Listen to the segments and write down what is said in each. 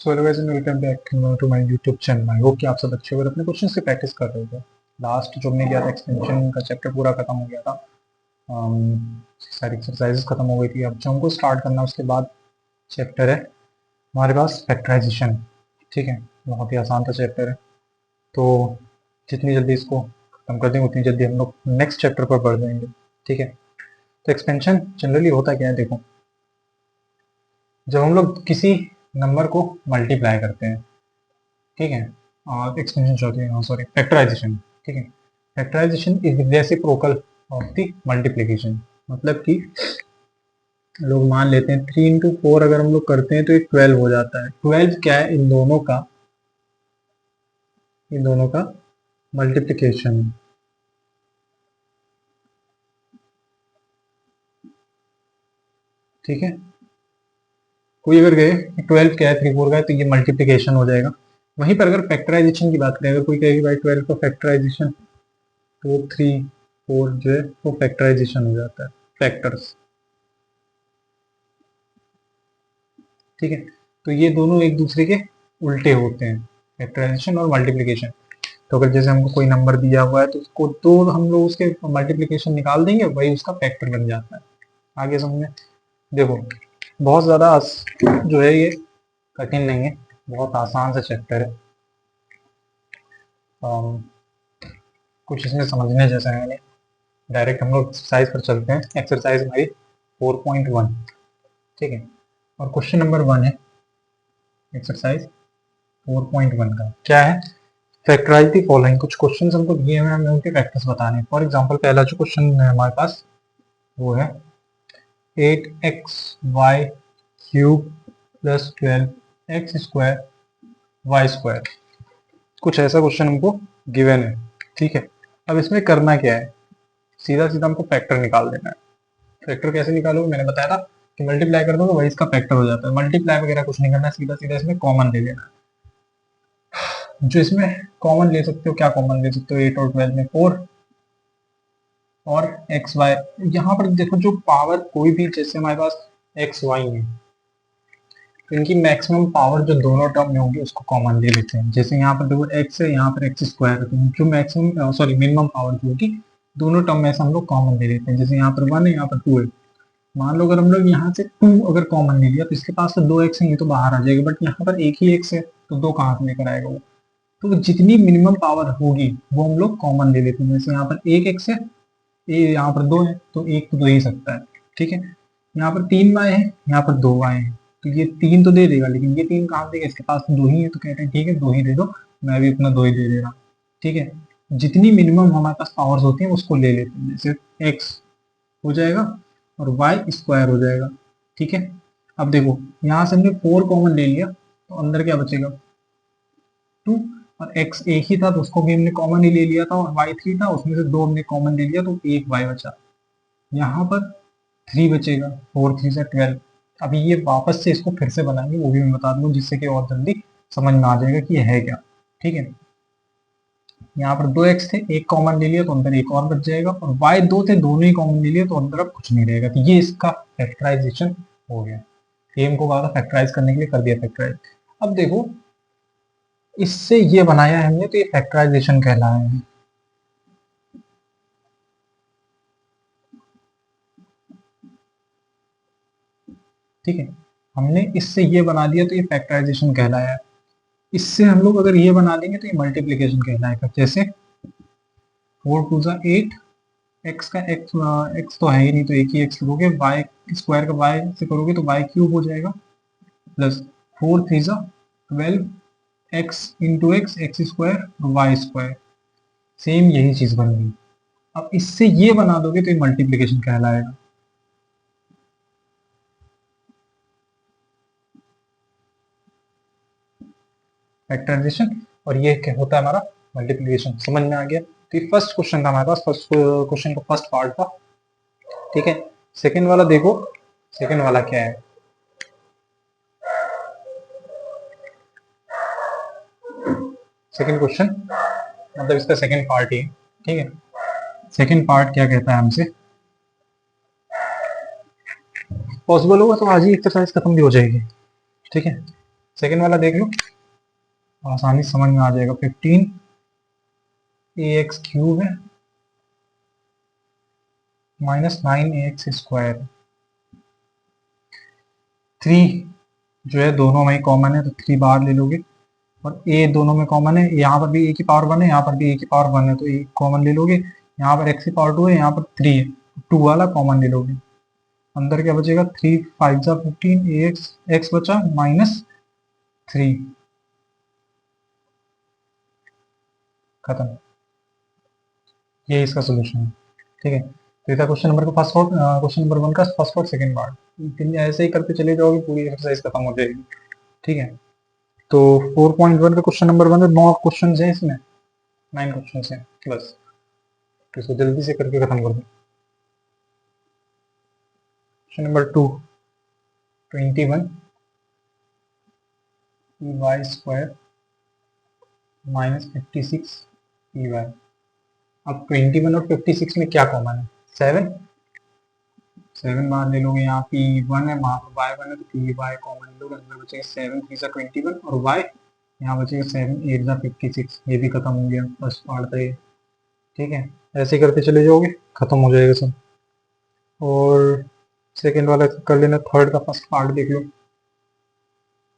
So hello guys and welcome back to my YouTube channel. I hope कि आप सब अच्छे हो और अपने क्वेश्चंस की प्रैक्टिस कर रहे हो। लास्ट जो हमने किया था एक्सपेंशन का चैप्टर पूरा खत्म हो गया था। सारी एक्सरसाइजेस खत्म हो गई थी। अब जो हमको स्टार्ट करना है उसके बाद चैप्टर है हमारे पास फैक्टराइजेशन। ठीक है, बहुत ही आसान सा चैप्टर है, तो जितनी जल्दी इसको खत्म कर देंगे उतनी जल्दी हम लोग नेक्स्ट चैप्टर पर बढ़ जाएंगे। ठीक है, तो एक्सपेंशन जनरली होता क्या है, देखो जब हम लोग किसी नंबर को मल्टीप्लाई करते हैं, ठीक है, और एक्सपेंशन सॉरी फैक्टराइजेशन। ठीक है, factorisation is reciprocal of the multiplication. मतलब कि लोग मान लेते हैं 3 into 4 अगर हम लोग करते हैं तो ये 12 हो जाता है। 12 क्या है, इन दोनों का मल्टीप्लिकेशन। ठीक है, कोई अगर कहे 12 क्या है, 3 4 का है, तो ये मल्टीप्लिकेशन हो जाएगा। वहीं पर अगर फैक्टराइजेशन की बात करें, अगर कोई कहेगी भाई 12 का फैक्टराइजेशन, तो 3 4 जो है वो फैक्टराइजेशन हो जाता है, फैक्टर्स। ठीक है, तो ये दोनों एक दूसरे के उल्टे होते हैं, फैक्टराइजेशन और मल्टीप्लिकेशन। तो अगर जैसे हमको कोई नंबर दिया हुआ है तो उसको तो हम लोग उसके मल्टीप्लिकेशन निकाल देंगे, वही उसका फैक्टर बन जाता है। आगे समझ, देखो बहुत ज्यादा जो है ये कठिन नहीं है, बहुत आसान सा चैप्टर है। कुछ इसमें समझने जैसा है नहीं। डायरेक्ट हम लोग एक्सरसाइज पर चलते हैं। एक्सरसाइज हमारी 4.1। ठीक है, और क्वेश्चन नंबर 1 है एक्सरसाइज 4.1 का। क्या है, फैक्टराइज द फॉलोइंग। कुछ क्वेश्चन हमको दिए हुए हैं, हमें उनके फैक्टर्स बताने हैं। फॉर एग्जांपल पहला जो क्वेश्चन है हमारे पास वो है 8xy cube plus 12x square y square. कुछ ऐसा क्वेश्चन हमको गिवन है। ठीक है, अब इसमें करना क्या है, सीधा सीधा हमको फैक्टर निकाल देना है। फैक्टर कैसे निकालोगे, मैंने बताया था कि मल्टीप्लाई कर दो तो वही इसका फैक्टर हो जाता है। मल्टीप्लाई वगैरह कुछ नहीं करना, सीधा सीधा इसमें कॉमन ले लेना। जो इसमें कॉमन ले सकते हो, क्या कॉमन ले सकते हो, 8 और 12 में 4 और एक्स वाई। यहाँ पर देखो जो पावर कोई भी, जैसे हमारे पास एक्स वाई है, तो इनकी मैक्सिमम पावर जो दोनों टर्म में होगी उसको कॉमन ले लेते हैं। जैसे यहाँ पर देखो एक्स है, यहाँ पर एक्स स्क्वायर है, तो जो मैक्सिमम सॉरी मिनिमम पावर जो होगी दोनों टर्म में से हम लोग कॉमन ले लेते हैं। जैसे यहाँ पर 1 है, यहाँ पर 2 है। मान लो अगर हम लोग यहाँ से 2 अगर कॉमन ले लिया तो इसके पास तो 2x है, ये तो बाहर आ जाएगा, बट यहाँ पर एक ही एक्स है, तो 2 कहाँ से लेकर आएगा वो। तो जितनी मिनिमम पावर होगी वो हम लोग कॉमन ले लेते हैं। जैसे यहाँ पर एक एक्स है, ये यहाँ पर 2 है, तो एक तो दे ही सकता है। ठीक है, यहाँ पर 3y है, यहाँ पर 2y है, तो ये 3 तो दे देगा, लेकिन ये 3 कहाँ देगा, इसके पास तो 2 ही है, तो कहते हैं ठीक है 2 ही दे दो, मैं भी अपना 2 ही दे दे रहा हूँ। ठीक है, जितनी मिनिमम हमारे पास पावर्स होती हैं उसको ले लेते हैं। जैसे x हो जाएगा और वाई स्क्वायर हो जाएगा। ठीक है, अब देखो यहाँ से हमने 4 कॉमन ले लिया, तो अंदर क्या बचेगा 2, और x एक ही था तो उसको भी हमने कॉमन ही ले लिया था, और y 3 था उसमें से 2 हमने कॉमन ले लिया, तो एक y बचा। यहाँ पर 3 बचेगा, 4 3 से 12। अभी ये वापस से इसको फिर से बनाएंगे, वो भी मैं बता दूंगा, जिससे कि और जल्दी समझ में आ जाएगा कि ये है क्या। ठीक है, यहाँ पर 2x थे, एक कॉमन ले लिया तो अंदर एक और बच जाएगा, और y 2 थे, दोनों ही कॉमन ले लिया तो अंदर अब कुछ नहीं रहेगा। तो ये इसका फैक्टराइजेशन हो गया। एम को कहा था फैक्टराइज करने के लिए, कर दिया फैक्टराइज। अब देखो इससे ये बनाया है हमने, तो ये फैक्टराइजेशन कहलाया है। ठीक है, हमने इससे ये बना दिया तो ये फैक्टराइजेशन कहलाया है। इससे हम लोग अगर ये बना देंगे तो ये मल्टीप्लीकेशन कहलाएगा। जैसे 4 2 8, एक्स का एक्स तो है ही नहीं, तो एक ही एक्स करोगे, वाई स्क्वायर का वाई से करोगे तो वाई क्यूब हो जाएगा, plus 4 3 12 x into x, x square y square. Same यही चीज बन गई। अब इससे ये बना दोगे तो ये मल्टीप्लीकेशन कहलाएगा। फैक्टराइजेशन, और ये क्या होता है हमारा मल्टीप्लीकेशन। समझ में आ गया। तो ये फर्स्ट क्वेश्चन था हमारे पास, फर्स्ट क्वेश्चन का फर्स्ट पार्ट था। ठीक है, सेकेंड वाला देखो, सेकेंड वाला क्या है। सेकेंड क्वेश्चन मतलब इसका सेकेंड पार्ट ही है। ठीक है, सेकेंड पार्ट क्या कहता है हमसे, पॉसिबल होगा तो आज ही एक्सरसाइज खत्म भी हो जाएगी। ठीक है, सेकेंड वाला देख लो, आसानी से समझ में आ जाएगा। 15 ax क्यूब है माइनस 9ax स्क्वायर। 3 जो है दोनों में कॉमन है तो 3 बाहर ले लोगे, और a दोनों में कॉमन है, यहाँ पर भी a की पावर 1 है, यहाँ पर भी a की पावर 1 है, तो a कॉमन ले लोगे। यहाँ पर x की पावर 2 है, यहाँ पर 3 है, 2 वाला कॉमन ले लोगे। अंदर क्या बचेगा, 3 5 जा 15 ax, x बचा माइनस 3, खत्म। ये इसका सोल्यूशन है, ठीक है। तो ये था क्वेश्चन नंबर का फर्स्ट पार्ट, क्वेश्चन नंबर 1 का फर्स्ट पार्ट सेकंड पार्ट। ऐसे ही करते चले जाओगे, पूरी एक्सरसाइज खत्म हो जाएगी, ठीक है। तो 4.1 का क्वेश्चन नंबर 1 में 9 क्वेश्चन है, इसमें 9 क्वेश्चन है बस, तो इसको जल्दी से करके खत्म कर दो। Question number 2, 21 y square minus 56 p y. अब 21 और 56 में क्या कॉमन है, 7, 7 बाहर ले लोगे। यहाँ पी 1 है, वहाँ पर वाई 1 है, तो पी वाई कॉमन ले लोगे। अंदर बचेगा 7 3 सा 21 और वाई, यहाँ बचेगा 7 8 सा 56। ये भी खत्म हो गया, फर्स्ट पार्ट था ये, ठीक है। ऐसे ही करते चले जाओगे, खत्म हो जाएगा सब। और सेकेंड वाला कर लेना, थर्ड का फर्स्ट पार्ट देख लो।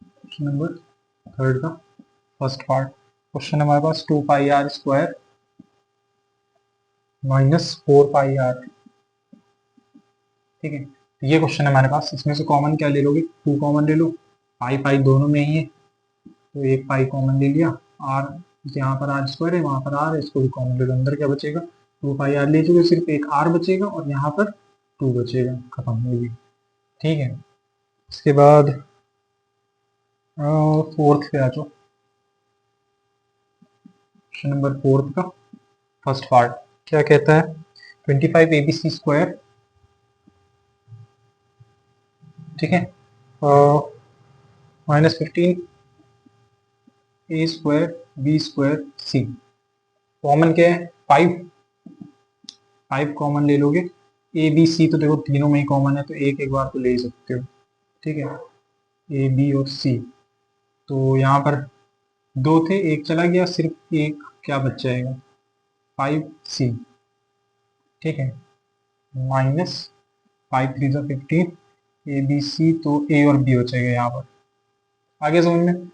क्वेश्चन नंबर थर्ड का फर्स्ट पार्ट, क्वेश्चन हमारे पास 2 pi r square minus 4 pi r, ठीक है। तो ये क्वेश्चन है हमारे पास, इसमें से कॉमन क्या ले लोगे, 2 कॉमन ले लो, पाई पाई दोनों में ही है, तो एक पाई कॉमन ले लिया। आर, यहाँ पर आर स्क्वायर है, वहां पर आर है, इसको भी कॉमन ले लो। अंदर क्या बचेगा, 2 पाई आर ले चुके, सिर्फ एक आर बचेगा और यहाँ पर 2 बचेगा, खत्म हो गई, ठीक है। इसके बाद फोर्थ पे आ जाओ। क्वेश्चन नंबर फोर्थ का फर्स्ट पार्ट क्या कहता है, 25 ए बी सी स्क्वायर, ठीक है, माइनस 15 ए स्क्वायर बी स्क्वायर सी। कॉमन क्या है, 5, 5 कॉमन ले लोगे। ए बी सी तो देखो तीनों में ही कॉमन है, तो एक एक बार तो ले ही सकते हो, ठीक है, ए बी और सी। तो यहाँ पर 2 थे, एक चला गया, सिर्फ एक क्या बच जाएगा, 5 सी, ठीक है, माइनस 5 3 जा 15 ए बी सी, तो ए और बी बचेगा यहाँ पर। आगे समझ में,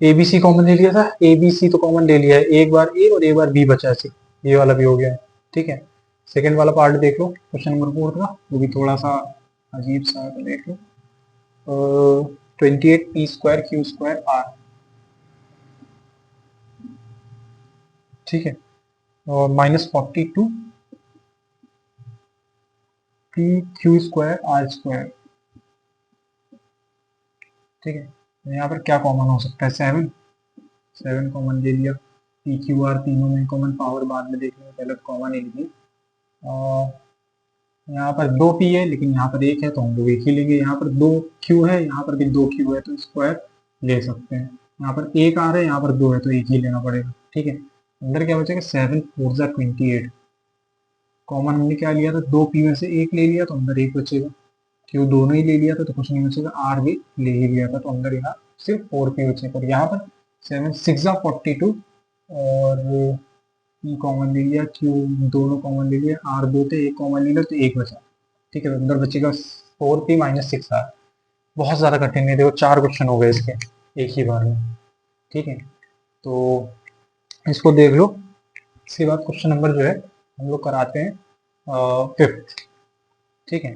ए बी सी कॉमन ले लिया था, ए बी सी तो कॉमन ले लिया है, एक बार ए और एक बार बी बचा है सिर्फ, ये वाला भी हो गया है, ठीक है। सेकेंड वाला पार्ट देख लो क्वेश्चन नंबर 4 का, वो भी थोड़ा सा अजीब सा है, तो देख लो। 28 p square q square r, ठीक है, और minus 42 p q square r square, ठीक है। तो यहाँ पर क्या कॉमन हो सकता है, 7, 7 कॉमन ले लिया। पी क्यू आर तीनों में कॉमन, पावर बाद में देख लेंगे, पहले कॉमन ही लिखिए। यहाँ पर 2 पी है, लेकिन यहाँ पर एक है, तो हम लोग एक ही लेंगे। यहाँ पर 2 क्यू है, यहाँ पर भी 2 क्यू है, तो स्क्वायर ले सकते हैं। यहाँ पर एक आ रहा है, यहाँ पर 2 है, तो एक ही लेना पड़ेगा, ठीक है। अंदर क्या बचेगा, 7 4 जा 28। कॉमन हमने क्या लिया था, 2 पी में से एक ले लिया, तो अंदर एक बचेगा। क्यू दोनों ही ले लिया था, तो कुछ नहीं बचेगा। आर भी ले ही लिया था, तो अंदर यहाँ सिर्फ 4 पी बचेगा। और यहाँ पर 7 6 जा 42, और ई कॉमन ले लिया, क्यू दोनों कॉमन ले लिया, आर 2 थे, एक कॉमन ले लिया, तो एक बचा, ठीक है। तो अंदर बचेगा 4 पी माइनस 6 आर। बहुत ज़्यादा कठिन नहीं, देखो 4 क्वेश्चन हो गए इसके एक ही बार में, ठीक है। तो इसको देख लो। इसके बाद क्वेश्चन नंबर जो है हम लोग कराते हैं 5th, ठीक है।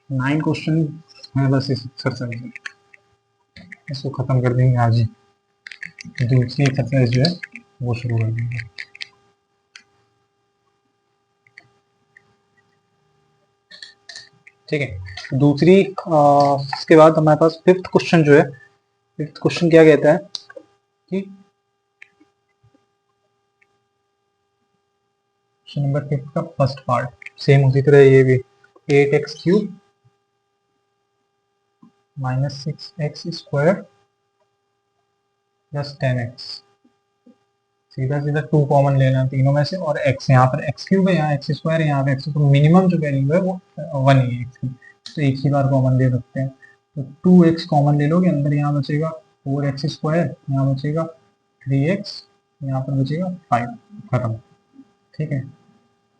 9 क्वेश्चन है बस इस एक्सरसाइज में, इसको खत्म कर देंगे आज ही। दूसरी एक्सरसाइज जो है वो शुरू कर देंगे, ठीक है। दूसरी इसके बाद हमारे पास 5th क्वेश्चन जो है, 5th क्वेश्चन क्या कहता है कि क्वेश्चन नंबर 5 का फर्स्ट पार्ट सेम उसी तरह ये भी, 8x cube minus 6x square plus 10x सीधा सीधा 2 कॉमन लेना है तीनों में से, और x यहाँ पर x क्यूब है, यहाँ एक्स स्क्वायर है, यहाँ पे x, तो मिनिमम जो वैल्यू है वो 1 ही है x की, तो एक ही बार कॉमन ले सकते हैं। तो 2x कॉमन ले लोगे, अंदर यहाँ बचेगा 4x स्क्वायर, यहाँ बचेगा 3x, यहाँ पर बचेगा 5, खत्म। ठीक है,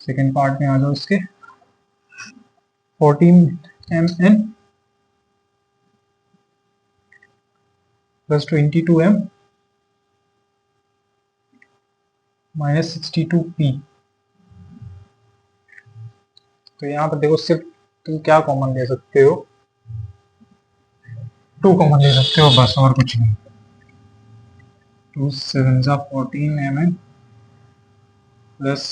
सेकेंड पार्ट में आ जाओ इसके। 14 mn plus 22m minus 62p। तो यहाँ पर देखो सिर्फ तुम क्या कॉमन ले सकते हो, 2 कॉमन ले सकते हो बस, और कुछ नहीं। 2 7 14 mn प्लस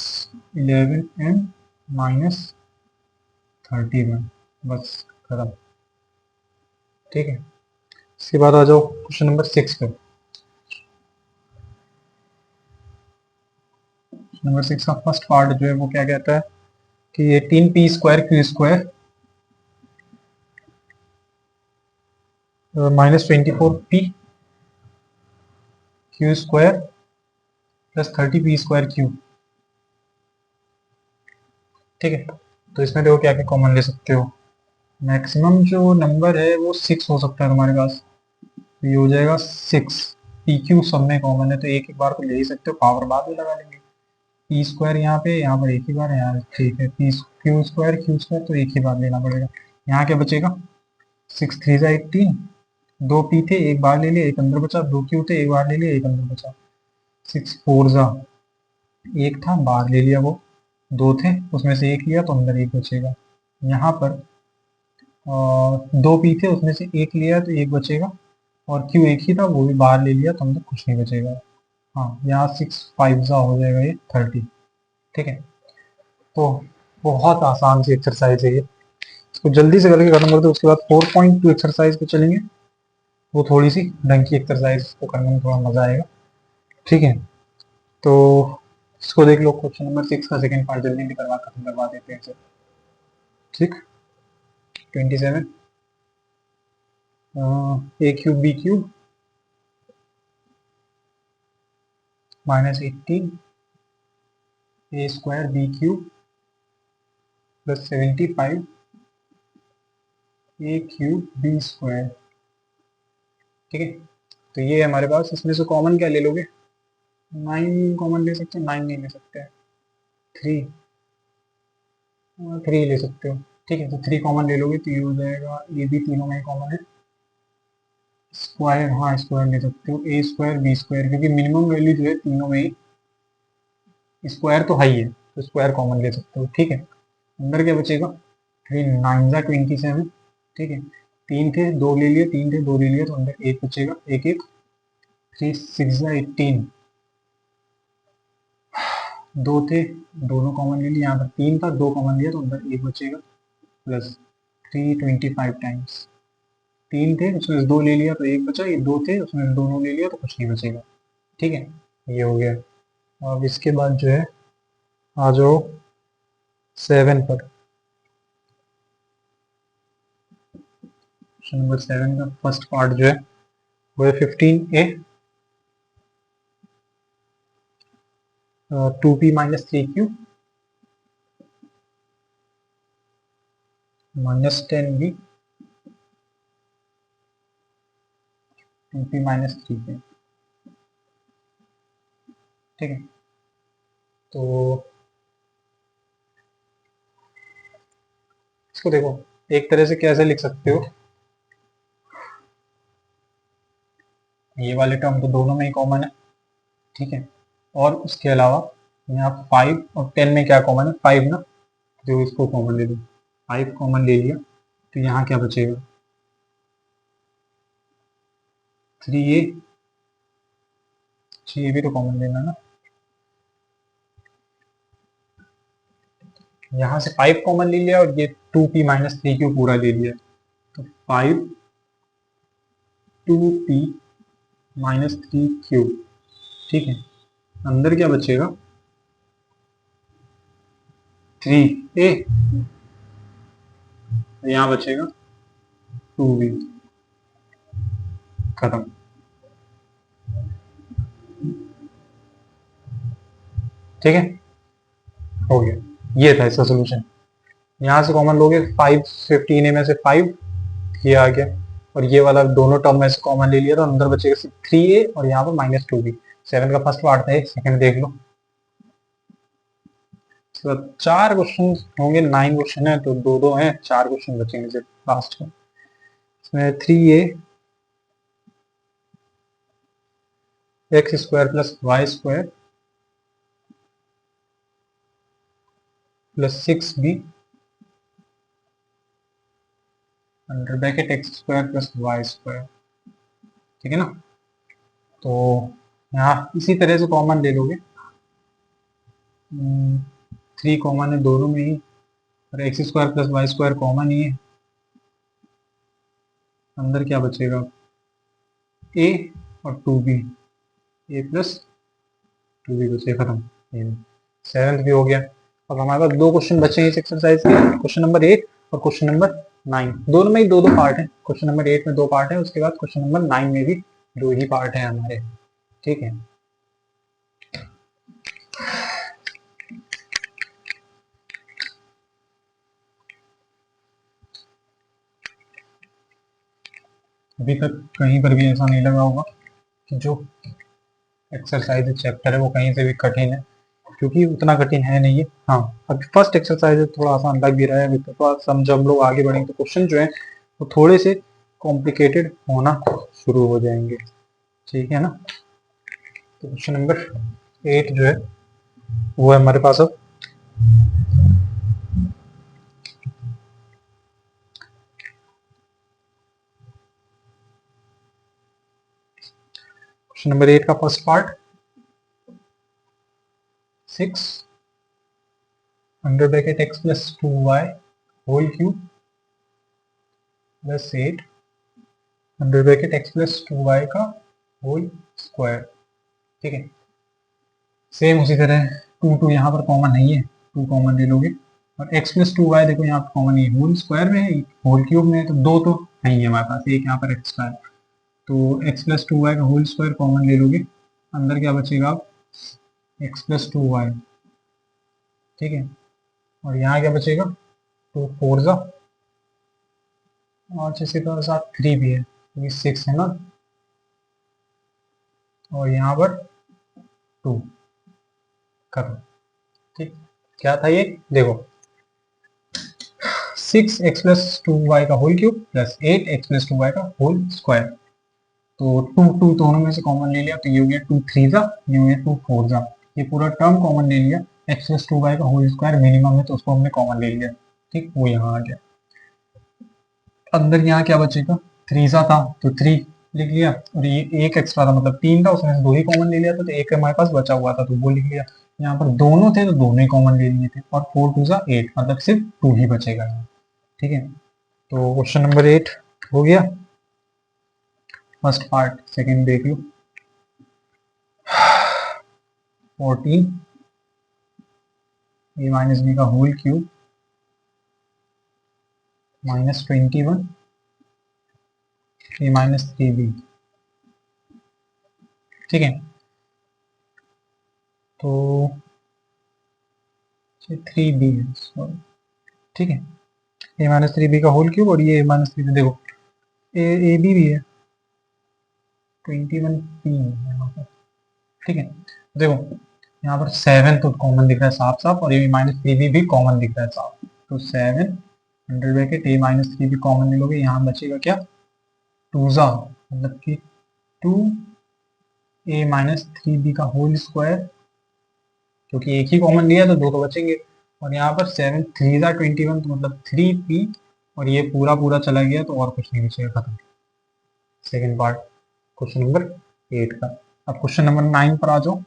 11m माइनस 31, बस खत्म। ठीक है, इसके बाद आ जाओ क्वेश्चन नंबर 6 पे। नंबर 6 का फर्स्ट पार्ट जो है वो क्या कहता है कि 18p square q square minus 24p Q square plus 30p square Q. ठीक है, तो इसमें देखो क्या क्या कॉमन ले सकते हो। मैक्सिमम जो नंबर है वो 6 हो सकता है तुम्हारे पास, तो ये हो जाएगा 6। पी क्यू सब में कॉमन है, तो एक एक बार तो ले ही सकते हो, पावर बाद में लगा लेंगे। पी स्क्वायर यहाँ पर एक ही बार है यार, ठीक है, पी क्यू स्क्वायर तो एक ही बार लेना पड़ेगा। यहाँ क्या बचेगा, 6 3 जा 18, 2 पी थे एक बार ले लिए एक अंदर बचा, 2 क्यू थे एक बार ले लिए एक अंदर बचा, 6 4 जा एक था बाहर ले लिया वो, 2 थे उसमें से एक लिया तो अंदर एक बचेगा। यहाँ पर 2 पी थे उसमें से एक लिया तो एक बचेगा, और क्यू एक ही था वो भी बाहर ले लिया तो अंदर कुछ नहीं बचेगा। हाँ, यहाँ 6 5 जा हो जाएगा ये 30। ठीक है, तो बहुत आसान सी एक्सरसाइज है ये, इसको जल्दी से करके खत्म कर दो। उसके बाद 4.2 एक्सरसाइज पे चलेंगे, वो थोड़ी सी ढंग की एक्सरसाइज को करने में थोड़ा मजा आएगा। ठीक है, तो इसको देख लो, क्वेश्चन नंबर 6 का सेकंड पार्ट जल्दी भी करवा खत्म करवा देते हैं इसे। ठीक, 27 ए क्यूब बी क्यूब माइनस 18 ए स्क्वायर बी क्यूब प्लस 75 ए क्यूब बी स्क्वायर। ठीक है, तो ये है हमारे पास, इसमें से कॉमन क्या ले लोगे, 9 कॉमन ले सकते हैं, 9 नहीं ले सकते, 3 3 ले सकते हो। ठीक है, तो 3 कॉमन ले लोगे तो ये हो जाएगा, ये भी तीनों में कॉमन है, स्क्वायर, हाँ स्क्वायर ले सकते हो, ए स्क्वायर बी स्क्वायर, क्योंकि मिनिमम वैल्यू जो है तीनों में ही स्क्वायर तो हाई है, तो स्क्वायर कॉमन ले सकते हो। ठीक है, अंदर क्या बचेगा, 3 9 जा 27। ठीक है, 3 थे 2 ले लिए, 3 थे 2 ले लिए, तो अंदर एक बचेगा, एक एक, 3 6 जा 18, 2 थे दोनों कॉमन ले लिए, यहाँ पर 3 था 2 कॉमन लिया तो अंदर एक बचेगा, प्लस 325 टाइम्स, 3 थे उसमें से 2 ले लिया तो एक बचा, ये 2 थे उसमें से दोनों ले लिया तो कुछ नहीं बचेगा। ठीक है, ये हो गया। अब इसके बाद जो है आ जाओ 7 पर। क्वेश्चन नंबर 7 का फर्स्ट पार्ट जो है वो है 15a 2p minus 3q minus 10b 2p minus 3q। ठीक है, तो इसको देखो एक तरह से कैसे लिख सकते हो, ये वाले टर्म तो दोनों में ही कॉमन है। ठीक है, और उसके अलावा यहाँ 5 और 10 में क्या कॉमन है, 5 ना, जो इसको कॉमन ले लो, 5 कॉमन ले लिया तो यहाँ क्या बचेगा, 3a, ये भी तो कॉमन लेना ना, यहाँ से 5 कॉमन ले लिया और ये 2p माइनस 3q पूरा ले लिया, तो 5 2p माइनस 3q। ठीक है, अंदर क्या बचेगा, 3a, यहाँ बचेगा 2b, खत्म। ठीक है, हो गया, ये था इसका सोल्यूशन। यहाँ से कॉमन लोगे 5, 15 में से 5 ये आ गया, और ये वाला दोनों टर्म में से कॉमन ले लिया तो अंदर बचेगा सिर्फ 3a और यहाँ पर -2b। 7 का फर्स्ट पार्ट था, सेकंड देख लो। इसके बाद 4 क्वेश्चन होंगे, 9 क्वेश्चन है तो 2-2 हैं, 4 क्वेश्चन बचेंगे सिर्फ लास्ट में। इसमें 3a x² + y² + 6b under bracket x² + y², ठीक है ना। तो यहाँ इसी तरह से कॉमन ले लोगे, 3 कॉमन है दोनों में ही, और x² + y² कॉमन ही है। अंदर क्या बचेगा, a और 2b, a + 2b बचेगा, खत्म। 7th भी हो गया। अब हमारे पास 2 क्वेश्चन बचे हैं इस एक्सरसाइज के, क्वेश्चन नंबर 8 और क्वेश्चन नंबर 9। दोनों में ही 2-2 पार्ट है। क्वेश्चन नंबर 8 में 2 पार्ट है, उसके बाद क्वेश्चन नंबर 9 में भी 2 ही पार्ट है हमारे, ठीक है। अभी तक कहीं पर भी ऐसा नहीं लगा होगा कि जो एक्सरसाइज चैप्टर है वो कहीं से भी कठिन है, क्योंकि उतना कठिन है नहीं है। हाँ, अभी फर्स्ट एक्सरसाइज थोड़ा आसान लग भी रहा है, अभी तो थोड़ा जब हम लोग आगे बढ़ेंगे तो क्वेश्चन जो है वो थोड़े से कॉम्प्लिकेटेड होना शुरू हो जाएंगे, ठीक है ना। तो क्वेश्चन नंबर 8 जो है वो है हमारे पास। अब क्वेश्चन नंबर 8 का first part, 6 under bracket x + 2y whole cube + 8 under bracket x + 2y का होल स्क्वायर, ठीक है। सेम उसी तरह 2 यहाँ पर कॉमन नहीं है, 2 कॉमन ले लोगे, और x + 2y देखो यहाँ पर कॉमन नहीं है, होल स्क्वायर में है, होल क्यूब में है, तो 2 तो नहीं है हमारे पास, एक यहाँ पर एक्स्ट्रा है, तो x + 2y का होल स्क्वायर कॉमन ले लोगे, अंदर क्या बचेगा, आप x + 2y, ठीक है। और यहाँ क्या बचेगा, 2 4 जा, और जैसे तो साथ 3 भी है, तो 6 है ना, और यहाँ पर 2 खत्म, ठीक। क्या था ये, देखो 6x + 2y का होल क्यूब + 8x + 2y का होल स्क्वायर, तो 2 दोनों में से कॉमन ले लिया, तो ये हो गया 2 3 जा, ये हो गया 2 4 जा, ये पूरा टर्म कॉमन ले लिया। x + 2y का होल स्क्वायर मिनिमम है तो उसको हमने कॉमन ले लिया, ठीक, वो यहाँ आ गया। अंदर यहाँ क्या बचेगा, 3 जा था तो 3 लिख लिया, और ये एक एक्स्ट्रा था मतलब 3 था, उसमें से 2 ही कॉमन ले लिया था, तो एक हमारे पास बचा हुआ था तो वो लिख लिया। यहाँ पर दोनों थे तो दोनों ही कॉमन ले लिए थे, और 4 2 जा 8, मतलब सिर्फ 2 ही बचेगा, ठीक है। तो क्वेश्चन नंबर 8 हो गया फर्स्ट पार्ट। सेकंड देख लो, 14 a - b का होल क्यूब -21 a - 3b, ठीक है। तो 3b है, सॉरी, ठीक है, a - 3b का होल क्यूब, और ये a - 3b, देखो ए बी भी है, 21 p है यहाँ पर, ठीक है। देखो यहाँ पर 7 तो कॉमन दिख रहा है साफ साफ, और a - 3b भी कॉमन दिख रहा है साफ, तो 7 under bracket a - 3b common ले लोगे, यहाँ बचेगा क्या, 2 जा, मतलब कि 2 a - 3b का होल स्क्वायर, क्योंकि एक ही कॉमन लिया तो 2 तो बचेंगे, और यहाँ पर 7 3 जा 21, तो मतलब 3p, और ये पूरा पूरा चला गया तो और कुछ नहीं बचेगा, खत्म। सेकेंड पार्ट क्वेश्चन नंबर 8 का। अब क्वेश्चन नंबर 9 पर आ जाओ,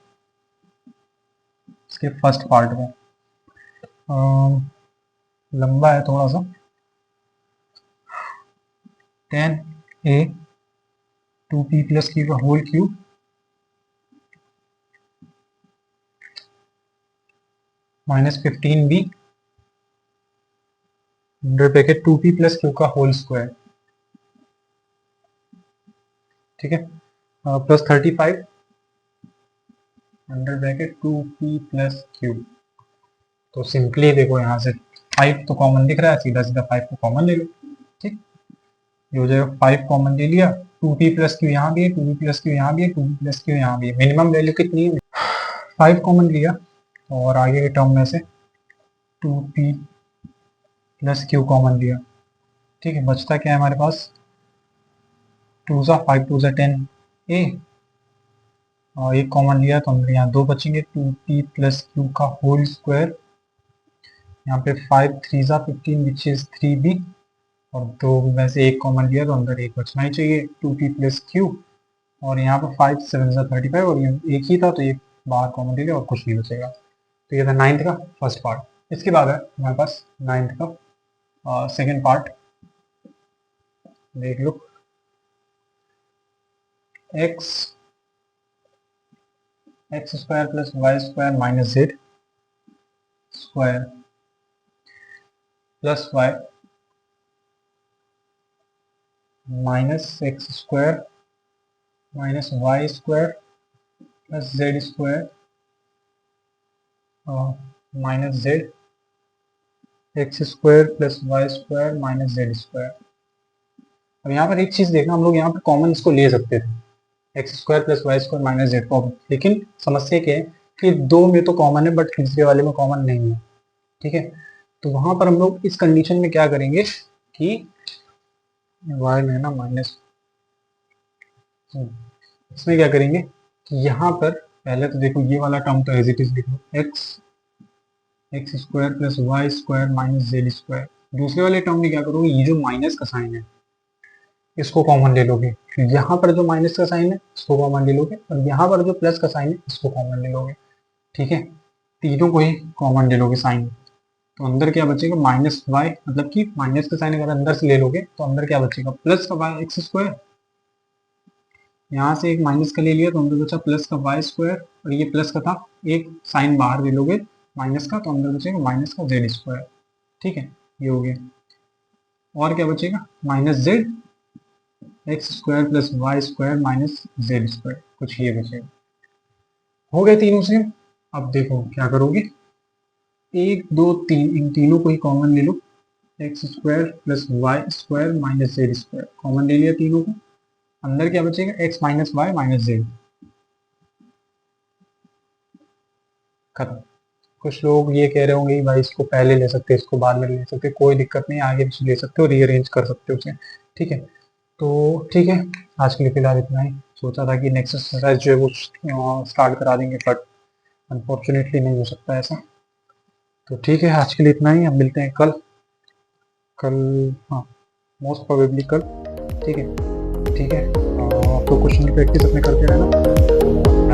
इसके फर्स्ट पार्ट में लंबा है थोड़ा सा, 10a 2p + q का whole cube -15b under bracket 2p + q का होल स्क्वायर, ठीक है, +35 under bracket 2p plus q. तो सिंपली देखो यहाँ से 5 तो कॉमन दिख रहा है, सीधा सीधा 5 को कॉमन ले लो। ठीक, ये हो जाएगा 5 कॉमन ले लिया, 2p प्लस क्यू यहाँ भी है, 2p प्लस क्यू यहाँ भी है, 2p प्लस क्यू यहाँ भी है। मिनिमम वैल्यू कितनी है? 5 कॉमन लिया और आगे के टर्म में से 2p प्लस क्यू कॉमन लिया। ठीक है, बचता क्या है हमारे पास? 2 ज़ा 5 2 ज़ा 10 ए, और एक कॉमन लिया तो अंदर यहाँ 2 बचेंगे, 2p प्लस क्यू का होल स्क्वायर। यहाँ पे 5 3 ज़ा 15 विच इज 3b, और 2 में से एक कॉमन लिया तो अंदर एक बचना ही चाहिए, 2p प्लस क्यू। और यहाँ पर 5 7 ज़ा 35, और ये एक ही था तो एक बाहर कॉमन ले लिया और कुछ नहीं बचेगा। तो ये था 9th का फर्स्ट पार्ट। इसके बाद है हमारे पास 9th का सेकेंड पार्ट, देख लो। X square plus y square minus z square plus y minus x square minus y square plus z square minus z x square plus y square minus z square. अब यहाँ पर एक चीज देखना, हम लोग यहाँ पर कॉमन इसको ले सकते थे, x square plus y square minus z को, लेकिन समस्या क्या है कि 2 में तो कॉमन है बट तीसरे वाले में कॉमन नहीं है। ठीक है, तो वहां पर हम लोग इस कंडीशन में क्या करेंगे कि y में ना माइनस, इसमें क्या करेंगे कि यहाँ पर पहले तो देखो ये वाला टर्म तो एज इट इज लिख लो, x square plus y square minus z square. दूसरे वाले टर्म में क्या करोगे, ये जो माइनस का साइन है इसको कॉमन ले लोगे, यहाँ पर जो माइनस का साइन है इसको कॉमन ले लोगे, और यहाँ पर जो प्लस का साइन है इसको कॉमन ले लोगे। ठीक है, तीनों को ही कॉमन ले लोगे साइन, तो अंदर क्या बचेगा माइनस वाई, मतलब कि माइनस का साइन अगर अंदर से ले लोगे तो अंदर क्या बचेगा प्लस का वाई एक्स स्क्वायर। यहाँ से एक माइनस का ले लिया तो अंदर बचा प्लस का वाई स्क्वायर, और ये प्लस का था, एक साइन बाहर ले लोगे माइनस का तो अंदर बचेगा माइनस का जेड स्क्वायर। ठीक है, ये हो गया, और क्या बचेगा minus z x square plus y square minus z square, कुछ ये बचेगा। हो गए तीनों से। अब देखो क्या करोगे, 1 2 3 इन तीनों को ही कॉमन ले लो, x square plus y square minus z square common ले लिया तीनों को, अंदर क्या बचेगा x minus y minus z, खत्म। कुछ लोग ये कह रहे होंगे भाई इसको पहले ले सकते, इसको बाद में ले सकते, कोई दिक्कत नहीं, आगे भी ले सकते हो, रीअरेंज कर सकते हो उसे। ठीक है, तो ठीक है, आज के लिए फिलहाल इतना ही। सोचा था कि नेक्स्ट एक्सरसाइज जो है वो स्टार्ट करा देंगे, बट अनफॉर्चुनेटली नहीं हो सकता ऐसा। तो ठीक है, आज के लिए इतना ही, हम मिलते हैं कल। हाँ, मोस्ट प्रोबेबली कल। ठीक है, ठीक है, तो क्वेश्चन की प्रैक्टिस अपने करते रहना।